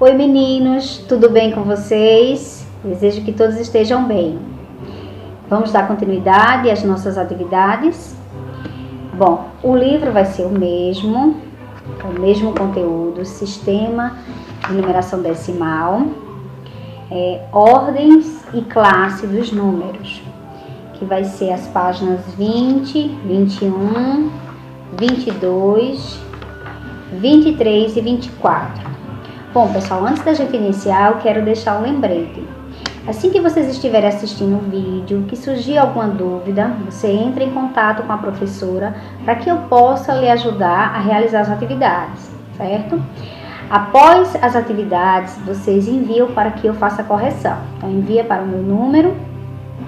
Oi meninos, tudo bem com vocês? Desejo que todos estejam bem. Vamos dar continuidade às nossas atividades? Bom, o livro vai ser o mesmo conteúdo, sistema de numeração decimal, ordens e classe dos números, que vai ser as páginas 20, 21, 22, 23 e 24. Bom, pessoal, antes da gente iniciar, eu quero deixar um lembrete. Assim que vocês estiverem assistindo o vídeo, que surgir alguma dúvida, você entra em contato com a professora para que eu possa lhe ajudar a realizar as atividades, certo? Após as atividades, vocês enviam para que eu faça a correção. Então, envia para o meu número,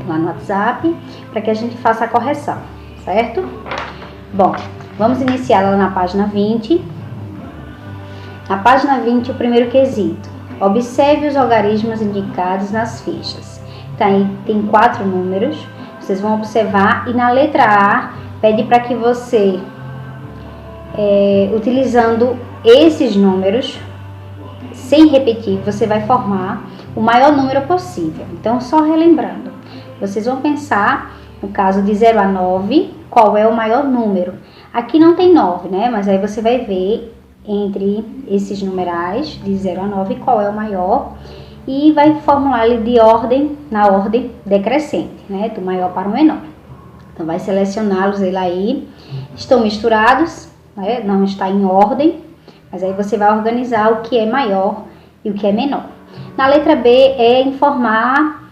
lá no WhatsApp, para que a gente faça a correção, certo? Bom, vamos iniciar lá na página 20. Na página 20, o primeiro quesito. Observe os algarismos indicados nas fichas. Então, aí tem 4 números. Vocês vão observar e na letra A, pede para que você, utilizando esses números, sem repetir, você vai formar o maior número possível. Então, só relembrando. Vocês vão pensar, no caso de 0 a 9, qual é o maior número. Aqui não tem 9, né? Mas aí você vai ver entre esses numerais de 0 a 9 qual é o maior e vai formular ele na ordem decrescente, né, do maior para o menor. Então vai selecioná-los aí, estão misturados, né, não está em ordem, mas aí você vai organizar o que é maior e o que é menor. Na letra B é informar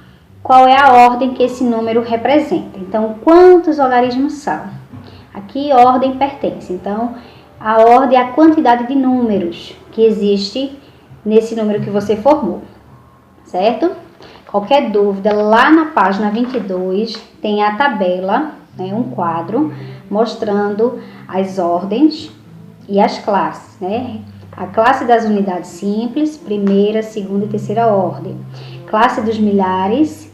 qual é a ordem que esse número representa. Então, quantos algarismos são? Aqui ordem pertence, então a ordem é a quantidade de números que existe nesse número que você formou, certo? Qualquer dúvida, lá na página 22 tem a tabela, né, um quadro, mostrando as ordens e as classes, né? A classe das unidades simples, primeira, segunda e terceira ordem. Classe dos milhares,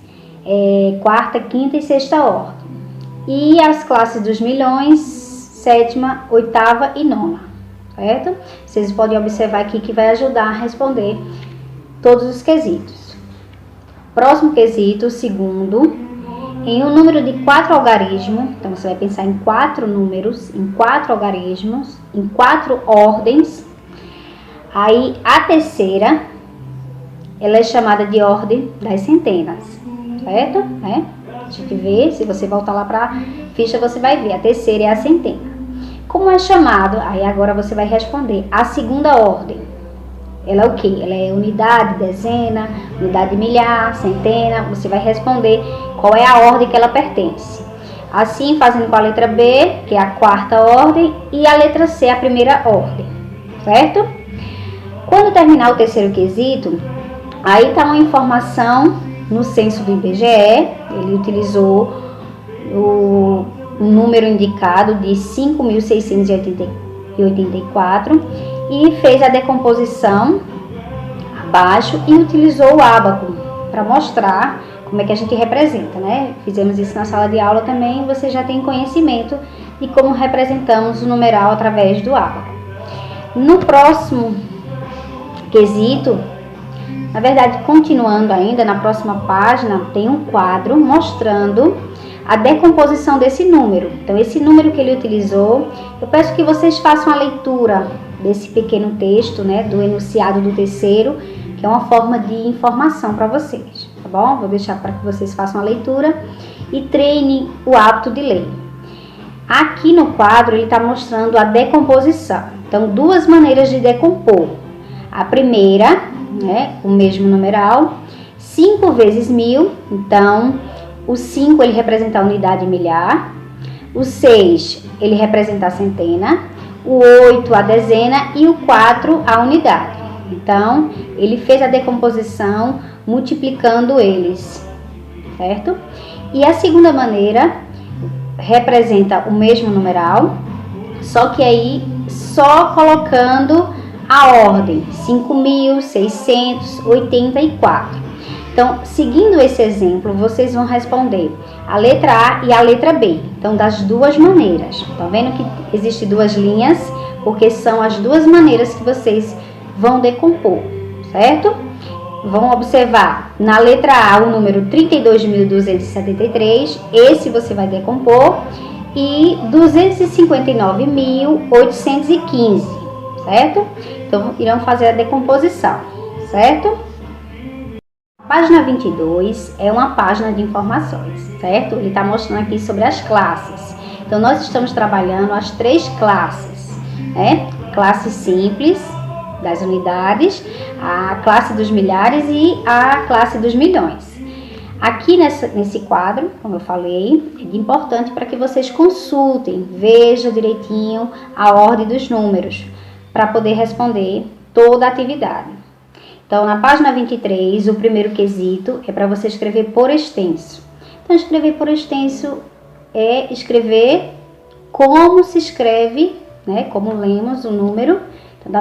quarta, quinta e sexta ordem. E as classes dos milhões, sétima, oitava e nona, certo? Vocês podem observar aqui que vai ajudar a responder todos os quesitos. Próximo quesito, segundo, em um número de 4 algarismos, então você vai pensar em 4 números, em 4 algarismos, em 4 ordens, aí a terceira, ela é chamada de ordem das centenas, certo? A gente vê, se você voltar lá para a ficha, você vai ver, a terceira é a centena. Como é chamado? Aí agora você vai responder. A segunda ordem, ela é o quê? Ela é unidade, dezena, unidade milhar, centena. Você vai responder qual é a ordem que ela pertence. Assim, fazendo com a letra B, que é a quarta ordem, e a letra C, a primeira ordem, certo? Quando terminar o terceiro quesito, aí está uma informação no censo do IBGE. Ele utilizou o número indicado de 5.684 e fez a decomposição abaixo e utilizou o ábaco para mostrar como é que a gente representa, né? Fizemos isso na sala de aula também, você já tem conhecimento de como representamos o numeral através do ábaco. No próximo quesito, na verdade, continuando ainda, na próxima página, tem um quadro mostrando a decomposição desse número. Então, esse número que ele utilizou, eu peço que vocês façam a leitura desse pequeno texto, né, do enunciado do terceiro, que é uma forma de informação para vocês, tá bom? Vou deixar para que vocês façam a leitura e treinem o hábito de ler. Aqui no quadro, ele está mostrando a decomposição. Então, 2 maneiras de decompor. A primeira, né, o mesmo numeral, 5 vezes 1000, então o 5 ele representa a unidade milhar, o 6 ele representa a centena, o 8 a dezena e o 4 a unidade. Então, ele fez a decomposição multiplicando eles, certo? E a segunda maneira representa o mesmo numeral, só que aí só colocando a ordem 5.684. Então, seguindo esse exemplo, vocês vão responder a letra A e a letra B. Então, das duas maneiras. Estão vendo que existem 2 linhas? Porque são as 2 maneiras que vocês vão decompor, certo? Vão observar na letra A o número 32.273, esse você vai decompor, e 259.815, certo? Então, irão fazer a decomposição, certo? A página 22 é uma página de informações, certo? Ele está mostrando aqui sobre as classes. Então, nós estamos trabalhando as 3 classes, né? Classe simples, das unidades, a classe dos milhares e a classe dos milhões. Aqui nesse quadro, como eu falei, é importante para que vocês consultem, vejam direitinho a ordem dos números, para poder responder toda a atividade. Então, na página 23, o primeiro quesito é para você escrever por extenso. Então, escrever por extenso é escrever como se escreve, né, como lemos o número. Então,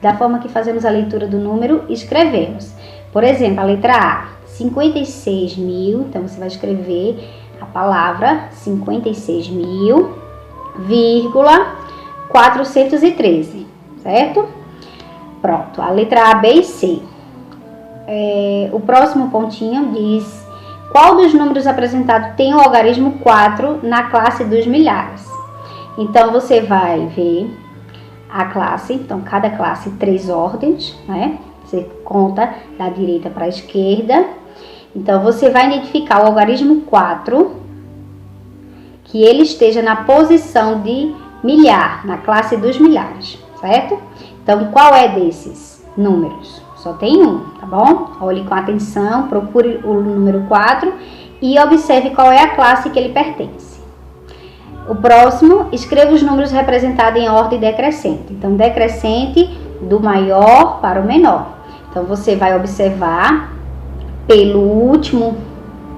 da forma que fazemos a leitura do número, escrevemos. Por exemplo, a letra A, 56.000. Então, você vai escrever a palavra 56.000, vírgula, 413, certo? Pronto, a letra A, B e C. O próximo pontinho diz: qual dos números apresentados tem o algarismo 4 na classe dos milhares? Então, você vai ver a classe, então cada classe 3 ordens, né? Você conta da direita para a esquerda. Então, você vai identificar o algarismo 4, que ele esteja na posição de milhar, na classe dos milhares, certo? Então, qual é desses números? Só tem um, tá bom? Olhe com atenção, procure o número 4 e observe qual é a classe que ele pertence. O próximo, escreva os números representados em ordem decrescente. Então, decrescente do maior para o menor. Então, você vai observar pelo último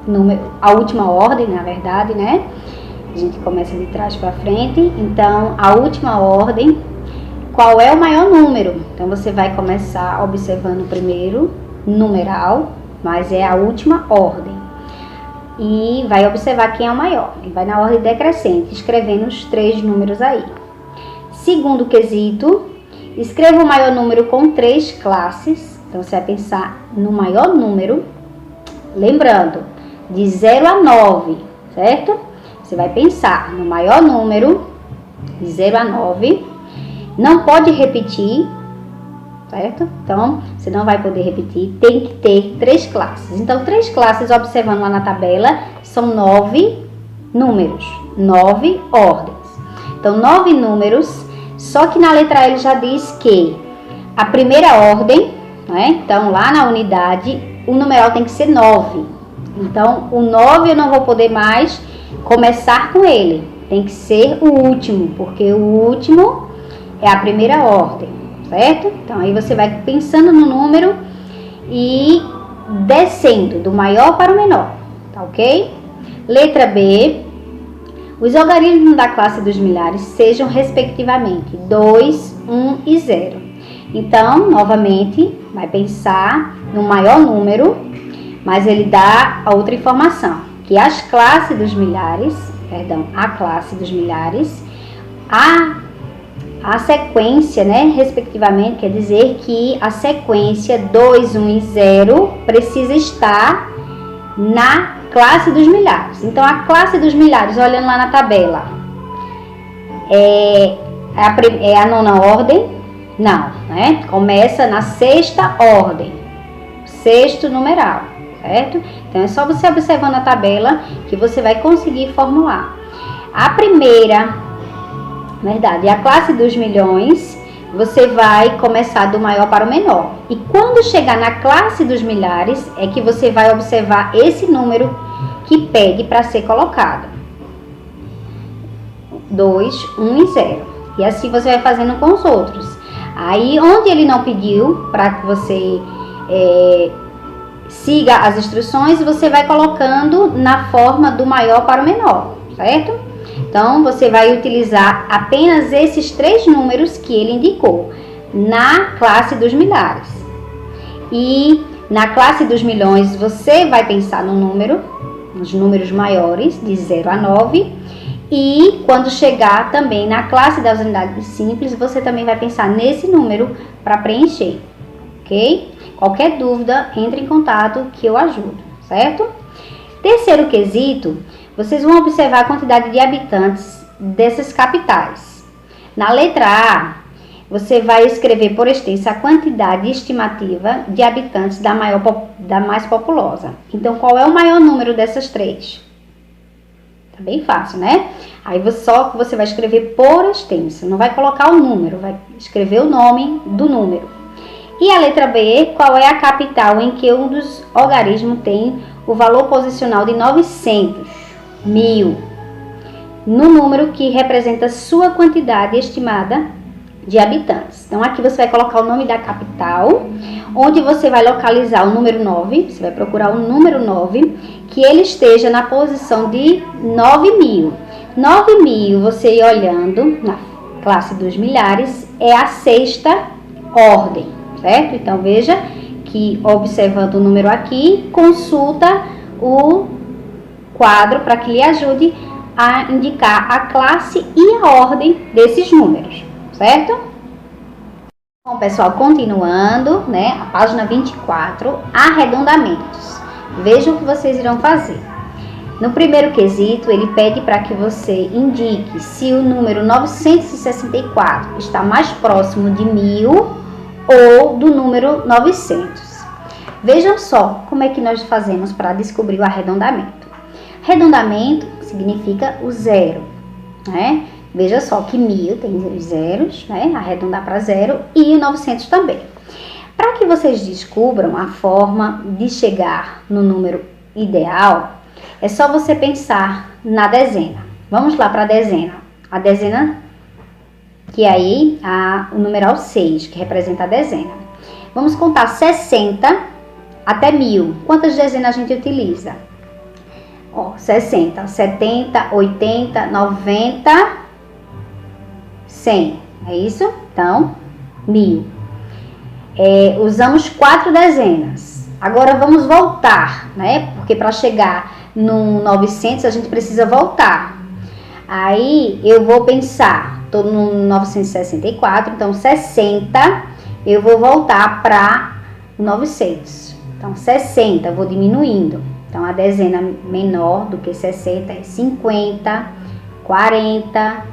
número, a última ordem, na verdade, né? A gente começa de trás para frente. Então, a última ordem, qual é o maior número? Então, você vai começar observando o primeiro numeral, mas é a última ordem. E vai observar quem é o maior. E vai na ordem decrescente, escrevendo os 3 números aí. Segundo quesito, escreva o maior número com 3 classes. Então, você vai pensar no maior número, lembrando, de 0 a 9, certo? Você vai pensar no maior número, de 0 a 9. Não pode repetir, certo? Então, você não vai poder repetir, tem que ter 3 classes. Então, 3 classes, observando lá na tabela, são 9 números, 9 ordens. Então, 9 números, só que na letra L já diz que a primeira ordem, né? Então, lá na unidade, o numeral tem que ser 9. Então, o 9 eu não vou poder mais começar com ele. Tem que ser o último, porque o último é a primeira ordem, certo? Então, aí você vai pensando no número e descendo do maior para o menor, tá ok? Letra B. Os algarismos da classe dos milhares sejam, respectivamente, 2, 1 e 0. Então, novamente, vai pensar no maior número, mas ele dá a outra informação, que as classes dos milhares, a classe dos milhares, a sequência, né, respectivamente, quer dizer que a sequência 2, 1 e 0 precisa estar na classe dos milhares. Então, a classe dos milhares, olhando lá na tabela, é a 9ª ordem? Não, né? Começa na 6ª ordem, 6º numeral, certo? Então, é só você observando a tabela que você vai conseguir formular. A primeira, verdade, a classe dos milhões, você vai começar do maior para o menor. E quando chegar na classe dos milhares, é que você vai observar esse número que pede para ser colocado. 2, 1 e 0. E assim você vai fazendo com os outros. Aí, onde ele não pediu para que você siga as instruções, você vai colocando na forma do maior para o menor, certo? Então, você vai utilizar apenas esses 3 números que ele indicou na classe dos milhares. E na classe dos milhões, você vai pensar no número, nos números maiores, de 0 a 9. E quando chegar também na classe das unidades simples, você também vai pensar nesse número para preencher, ok? ok? Qualquer dúvida, entre em contato que eu ajudo, certo? Terceiro quesito, vocês vão observar a quantidade de habitantes dessas capitais. Na letra A, você vai escrever por extenso a quantidade estimativa de habitantes da mais populosa. Então, qual é o maior número dessas três? Tá bem fácil, né? Aí você vai escrever por extenso, não vai colocar o número, vai escrever o nome do número. E a letra B, qual é a capital em que um dos algarismos tem o valor posicional de 900, 1000, no número que representa sua quantidade estimada de habitantes. Então, aqui você vai colocar o nome da capital, onde você vai localizar o número 9, você vai procurar o número 9, que ele esteja na posição de 9.000. 9.000, você ir olhando na classe dos milhares, é a sexta ordem, certo? Então, veja que observando o número aqui, consulta o quadro para que lhe ajude a indicar a classe e a ordem desses números, certo? Bom, pessoal, continuando, né? A página 24, arredondamentos. Vejam o que vocês irão fazer. No primeiro quesito, ele pede para que você indique se o número 964 está mais próximo de 1000 ou do número 900. Vejam só como é que nós fazemos para descobrir o arredondamento. Arredondamento significa o zero, né? Veja só que 1000 tem os zeros, né? Arredondar para zero, e o 900 também. Para que vocês descubram a forma de chegar no número ideal, é só você pensar na dezena. Vamos lá para a dezena. A dezena, que é aí o numeral 6, que representa a dezena. Vamos contar 60 até 1000. Quantas dezenas a gente utiliza? 60, 70, 80, 90, 100. É isso? Então, 1000. Usamos 4 dezenas. Agora vamos voltar, né? Porque para chegar no 900 a gente precisa voltar. Aí eu vou pensar, estou no 964, então 60 eu vou voltar para 900. Então 60 eu vou diminuindo. Então a dezena menor do que 60 é 50, 40,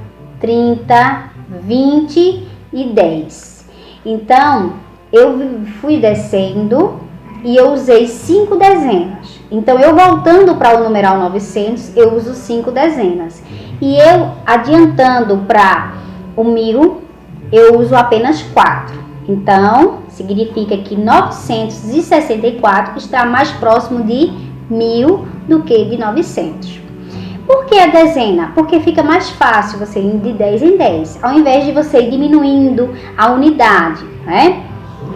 30, 20 e 10. Então eu fui descendo e eu usei 5 dezenas. Então, eu voltando para o numeral 900, eu uso 5 dezenas. E eu adiantando para o 1000, eu uso apenas 4. Então, significa que 964 está mais próximo de 1000 do que de 900. Por que a dezena? Porque fica mais fácil você ir de 10 em 10, ao invés de você ir diminuindo a unidade, né?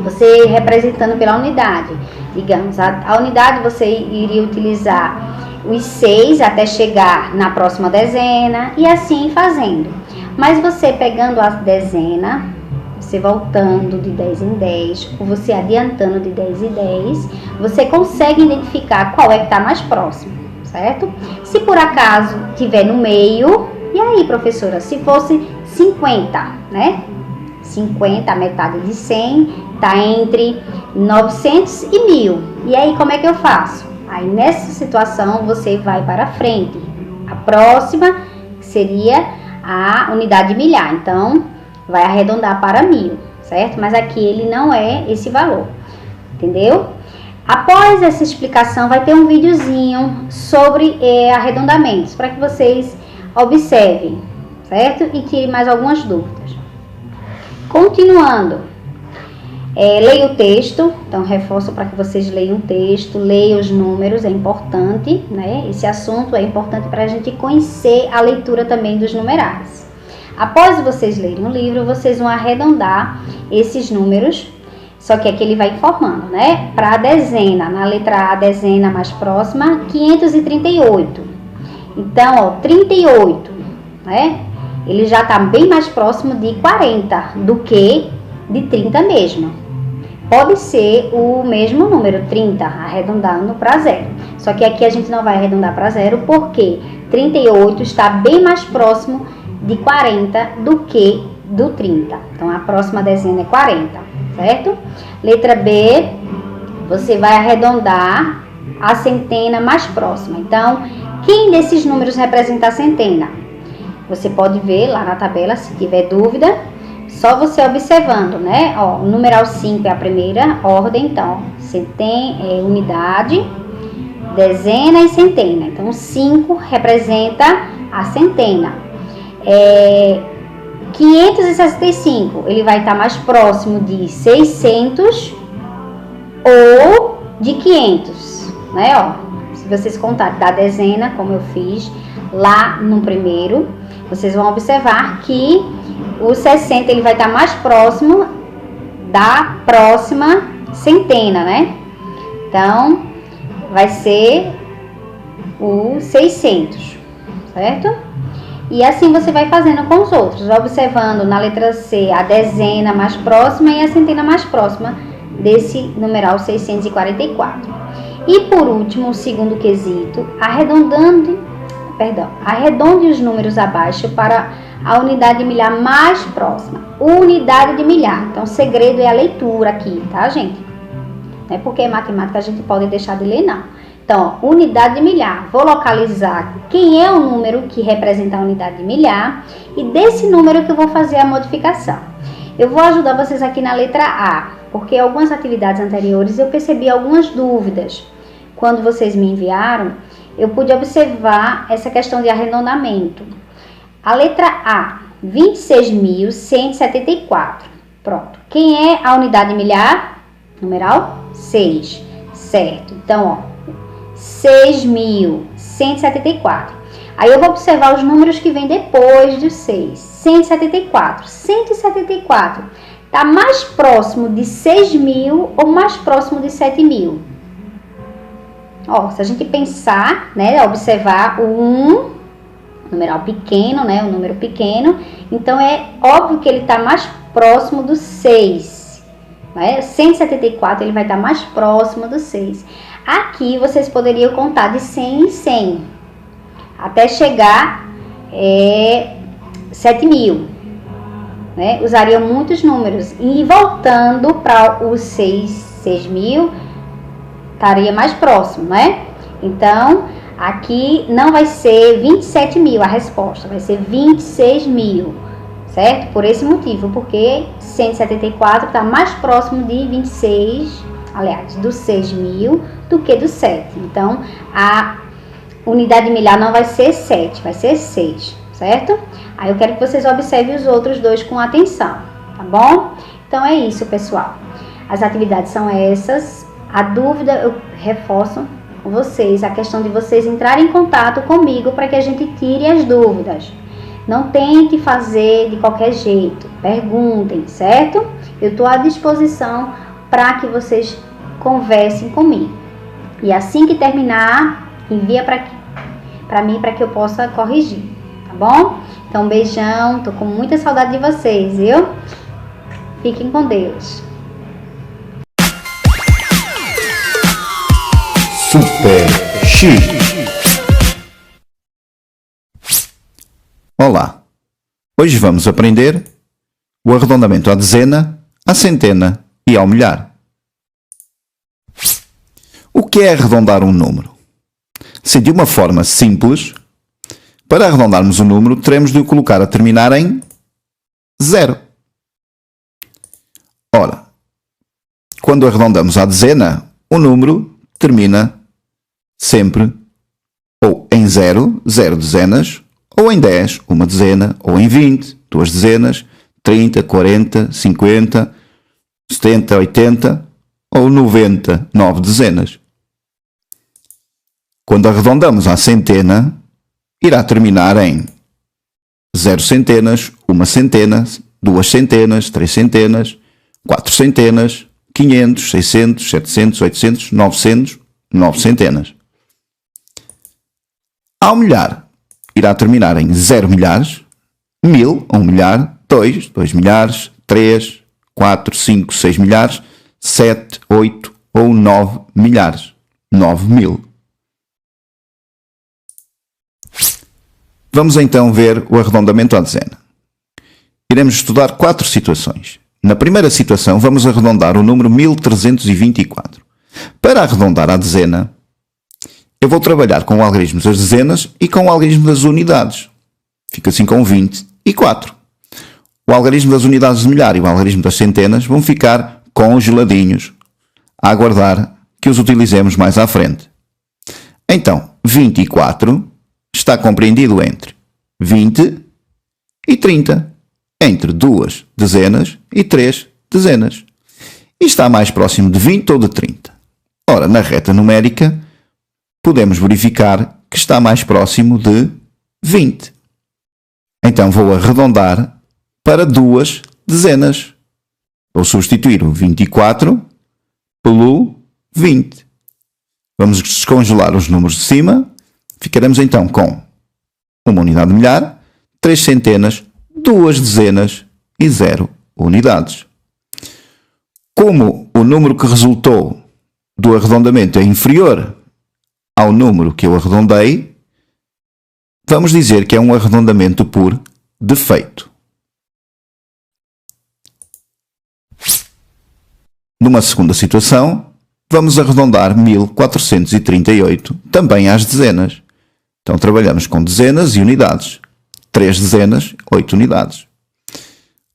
Você representando pela unidade. Digamos, a unidade você iria utilizar os 6 até chegar na próxima dezena e assim fazendo. Mas você pegando a dezena, você voltando de 10 em 10, ou você adiantando de 10 em 10, você consegue identificar qual é que está mais próximo, certo? Se por acaso tiver no meio, e aí, professora, se fosse 50, né? 50, a metade de 100, está entre 900 e 1000. E aí, como é que eu faço? Aí, nessa situação, você vai para frente. A próxima seria a unidade milhar. Então, vai arredondar para 1000, certo? Mas aqui ele não é esse valor, entendeu? Após essa explicação, vai ter um videozinho sobre arredondamentos, para que vocês observem, certo? E tirem mais algumas dúvidas. Continuando, leia o texto, então reforço para que vocês leiam o texto, leiam os números, é importante, né? Esse assunto é importante para a gente conhecer a leitura também dos numerais. Após vocês lerem o livro, vocês vão arredondar esses números, só que aqui ele vai informando, né? Para a dezena, na letra A, a dezena mais próxima, 538. Então, 38, né? Ele já está bem mais próximo de 40 do que de 30 mesmo. Pode ser o mesmo número, 30, arredondando para zero. Só que aqui a gente não vai arredondar para zero, porque 38 está bem mais próximo de 40 do que do 30. Então, a próxima dezena é 40. certo? Letra B, você vai arredondar a centena mais próxima. Então, quem desses números representa a centena? Você pode ver lá na tabela, se tiver dúvida, só você observando, né? Ó, o numeral 5 é a primeira ordem, então, unidade, dezena e centena. Então, 5 representa a centena. 565, ele vai estar mais próximo de 600 ou de 500, né? Ó, se vocês contarem da dezena, como eu fiz lá no primeiro, vocês vão observar que o 60 ele vai estar mais próximo da próxima centena, né? Então, vai ser o 600, certo? E assim você vai fazendo com os outros, observando na letra C a dezena mais próxima e a centena mais próxima desse numeral 644. E por último, o segundo quesito, arredonde os números abaixo para a unidade de milhar mais próxima. Unidade de milhar. Então, o segredo é a leitura aqui, tá, gente? Não é porque é matemática a gente pode deixar de ler, não. Então, ó, unidade de milhar. Vou localizar quem é o número que representa a unidade de milhar e desse número que eu vou fazer a modificação. Eu vou ajudar vocês aqui na letra A, porque em algumas atividades anteriores eu percebi algumas dúvidas. Quando vocês me enviaram, eu pude observar essa questão de arredondamento. A letra A, 26.174. Pronto. Quem é a unidade de milhar? Numeral 6. Certo. Então, ó, 6.174. Aí eu vou observar os números que vêm depois do 6. 174. 174 está mais próximo de 6.000 ou mais próximo de 7.000? Ó, se a gente pensar, né, observar o 1, numeral pequeno, né, o número pequeno, então é óbvio que ele está mais próximo do 6. Né? 174 ele vai estar mais próximo do 6. Aqui vocês poderiam contar de 100 em 100, até chegar 7.000. Né? Usariam muitos números. E voltando para os 6.000, estaria mais próximo, né? Então, aqui não vai ser 27.000 a resposta, vai ser 26.000, certo? Por esse motivo, porque 174 está mais próximo de 26, aliás, do 6.000 do que do 7. Então, a unidade de milhar não vai ser 7, vai ser 6, certo? Aí eu quero que vocês observem os outros dois com atenção, tá bom? Então, é isso, pessoal. As atividades são essas. A dúvida, eu reforço com vocês, a questão de vocês entrarem em contato comigo para que a gente tire as dúvidas. Não tente fazer de qualquer jeito, perguntem, certo? Eu estou à disposição para que vocês conversem comigo. E assim que terminar, envia para mim para que eu possa corrigir, tá bom? Então, um beijão, tô com muita saudade de vocês, viu? Fiquem com Deus. Super X. Olá, hoje vamos aprender o arredondamento à dezena, à centena e ao milhar. O que é arredondar um número? Se de uma forma simples, para arredondarmos o número, teremos de o colocar a terminar em 0. Ora, quando arredondamos à dezena, o número termina sempre ou em 0, 0 dezenas, ou em 10, uma dezena, ou em 20, duas dezenas, 30, 40, 50, 70, 80, ou 90, 9 dezenas. Quando arredondamos à centena, irá terminar em 0 centenas, uma centena, duas centenas, três centenas, quatro centenas, 500, 600, 700, 800, 900, 9 centenas. Ao milhar, irá terminar em 0 milhares, 1000, 1 milhar, 2, 2 milhares, 3, 4, 5, 6 milhares, 7, 8 ou 9 milhares, 9.000. Vamos então ver o arredondamento à dezena. Iremos estudar 4 situações. na primeira situação, vamos arredondar o número 1324. Para arredondar à dezena, eu vou trabalhar com o algarismo das dezenas e com o algarismo das unidades. Fica assim com 24. O algarismo das unidades de milhar e o algarismo das centenas vão ficar congeladinhos, a aguardar que os utilizemos mais à frente. Então, 24 está compreendido entre 20 e 30, entre 2 dezenas e 3 dezenas. E está mais próximo de 20 ou de 30. Ora, na reta numérica, podemos verificar que está mais próximo de 20. Então, vou arredondar para 2 dezenas. Vou substituir o 24 pelo 20. Vamos descongelar os números de cima. Ficaremos então com uma unidade de milhar, 3 centenas, 2 dezenas e 0 unidades. Como o número que resultou do arredondamento é inferior ao número que eu arredondei, vamos dizer que é um arredondamento por defeito. Numa segunda situação, vamos arredondar 1438 também às dezenas. Então trabalhamos com dezenas e unidades. 3 dezenas, 8 unidades.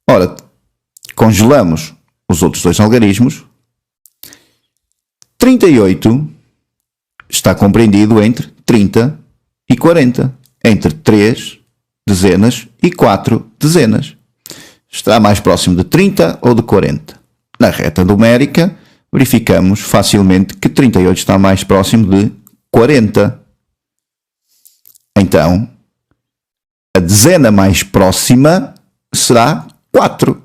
Ora, congelamos os outros dois algarismos. 38 está compreendido entre 30 e 40, entre 3 dezenas e 4 dezenas. Está mais próximo de 30 ou de 40. Na reta numérica, verificamos facilmente que 38 está mais próximo de 40. Então, a dezena mais próxima será 4.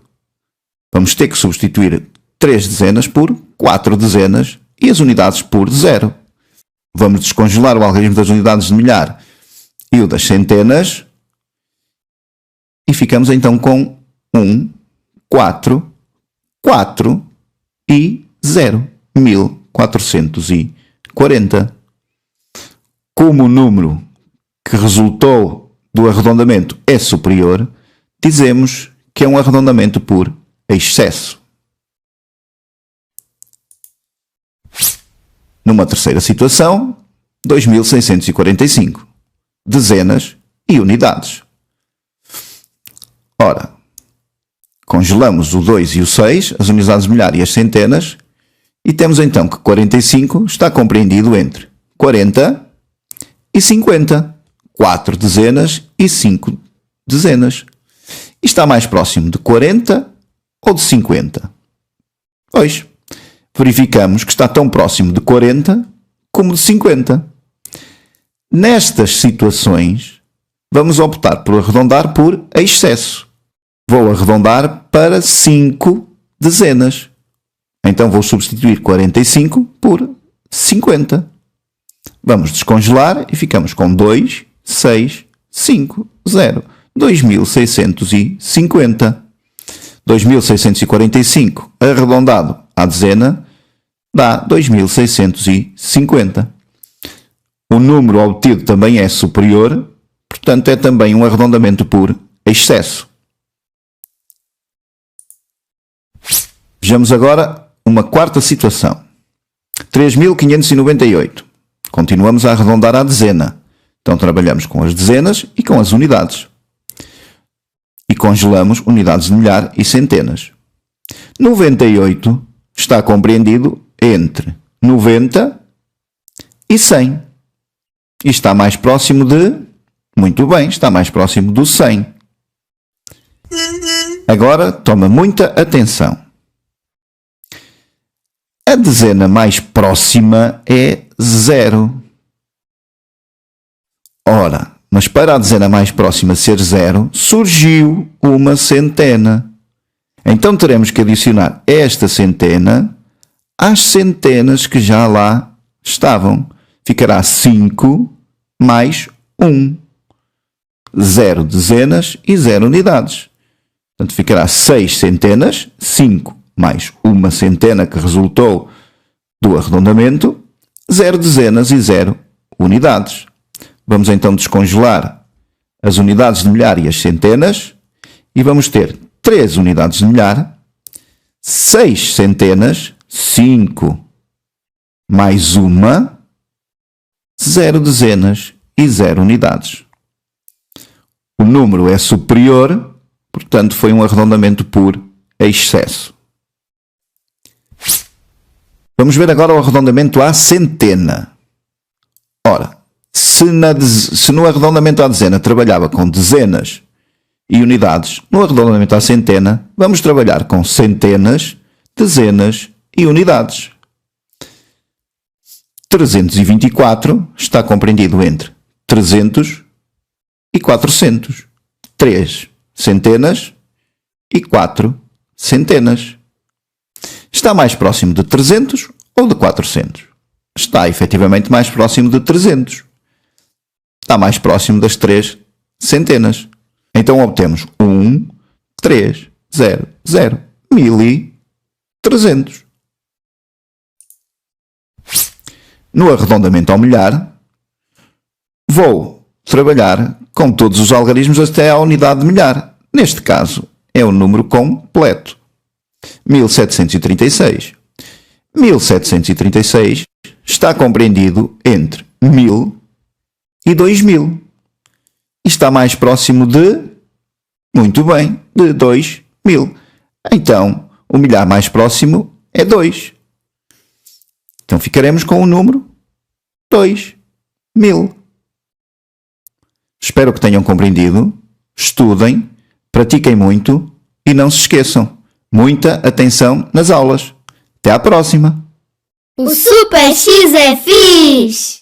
Vamos ter que substituir 3 dezenas por 4 dezenas e as unidades por 0. Vamos descongelar o algarismo das unidades de milhar e o das centenas e ficamos então com 1, 4, 4 e 0. 1440. Como o número que resultou do arredondamento é superior, dizemos que é um arredondamento por excesso. Numa terceira situação, 2645. Dezenas e unidades. Ora, congelamos o 2 e o 6, as unidades de milhar e as centenas, e temos então que 45 está compreendido entre 40 e 50. 4 dezenas e 5 dezenas. E está mais próximo de 40 ou de 50? Pois, verificamos que está tão próximo de 40 como de 50. Nestas situações, vamos optar por arredondar por excesso. Vou arredondar para 5 dezenas. Então vou substituir 45 por 50. Vamos descongelar e ficamos com 2, 6, 5, 0. 2650. 2645 arredondado à dezena dá 2650. O número obtido também é superior, portanto é também um arredondamento por excesso. Vejamos agora uma quarta situação. 3598. Continuamos a arredondar à dezena. Então trabalhamos com as dezenas e com as unidades. E congelamos unidades de milhar e centenas. 98 está compreendido entre 90 e 100. E está mais próximo de... Muito bem, está mais próximo do 100. Agora toma muita atenção. A dezena mais próxima é 0. Ora, mas para a dezena mais próxima ser 0, surgiu uma centena. Então teremos que adicionar esta centena às centenas que já lá estavam. Ficará 5 mais 1. 0 dezenas e 0 unidades. Portanto, ficará 6 centenas, 5 mais uma centena que resultou do arredondamento, 0 dezenas e 0 unidades. Vamos então descongelar as unidades de milhar e as centenas e vamos ter 3 unidades de milhar 6 centenas, 5 mais uma, 0 dezenas e 0 unidades. O número é superior, portanto foi um arredondamento por excesso. Vamos ver agora o arredondamento à centena. Ora, se no arredondamento à dezena trabalhava com dezenas e unidades, no arredondamento à centena vamos trabalhar com centenas, dezenas e unidades. 324 está compreendido entre 300 e 400. 3 centenas e 4 centenas. Está mais próximo de 300 ou de 400? Está efetivamente mais próximo de 300. Está mais próximo das 3 centenas. Então obtemos 1, 3, 0, 0, 1300. No arredondamento ao milhar, vou trabalhar com todos os algarismos até à unidade de milhar. Neste caso, é o número completo. 1736. 1736 está compreendido entre 1000 e 2000. E está mais próximo de, muito bem, de 2000. Então, o milhar mais próximo é 2. Então ficaremos com o número 2000. Espero que tenham compreendido. Estudem, pratiquem muito e não se esqueçam. Muita atenção nas aulas. Até à próxima! O Super X é fixe!